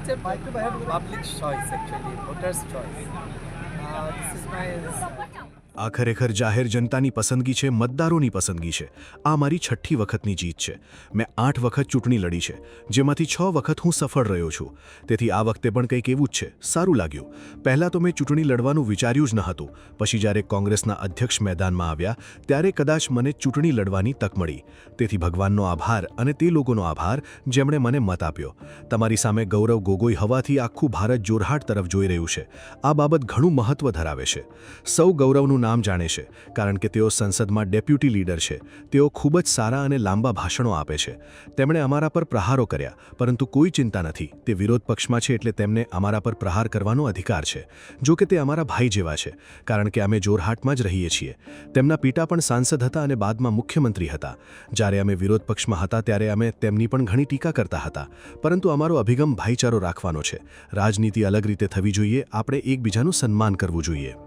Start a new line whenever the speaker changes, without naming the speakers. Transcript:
It's a public choice actually, voters' choice. This is my.
આ ખરેખર જાહેર જનતાની પસંદગી છે, મતદારોની પસંદગી છે. આ મારી 6ઠ્ઠી વખતની જીત છે. મેં 8 વખત ચૂંટણી લડી છે, જેમાંથી 6 વખત હું સફળ રહ્યો છું. તેથી આ વખતે પણ કંઈક એવું જ છે. સારું લાગ્યું. પહેલાં તો મેં ચૂંટણી લડવાનું વિચાર્યું જ ન હતું. પછી જ્યારે કોંગ્રેસના અધ્યક્ષ મેદાનમાં આવ્યા ત્યારે કદાચ મને ચૂંટણી લડવાની તક મળી. તેથી ભગવાનનો આભાર અને તે લોકોનો આભાર જેમણે મને મત આપ્યો. તમારી સામે ગૌરવ ગોગોઈ હોવાથી આખું ભારત જોરહાટ તરફ જોઈ રહ્યું છે. આ બાબત ઘણું મહત્વ ધરાવે છે. સૌ ગૌરવનું નામ જાણે છે, કારણ કે તેઓ સંસદમાં ડેપ્યુટી લીડર છે. તેઓ ખૂબ જ સારા અને લાંબા ભાષણો આપે છે. તેમણે અમારા પર પ્રહારો કર્યા, પરંતુ કોઈ ચિંતા નથી. તે વિરોધ પક્ષમાં છે એટલે તેમને અમારા પર પ્રહાર કરવાનો અધિકાર છે. જો કે તે અમારા ભાઈ જેવા છે, કારણ કે અમે જોરહાટમાં જ રહીએ છીએ. તેમના પિતા પણ સાંસદ હતા અને બાદમાં મુખ્યમંત્રી હતા. જ્યારે અમે વિરોધ પક્ષમાં હતા ત્યારે અમે તેમની પણ ઘણી ટીકા કરતા હતા. પરંતુ અમારો અભિગમ ભાઈચારો રાખવાનો છે. રાજનીતિ અલગ રીતે થવી જોઈએ. આપણે એકબીજાનું સન્માન કરવું જોઈએ.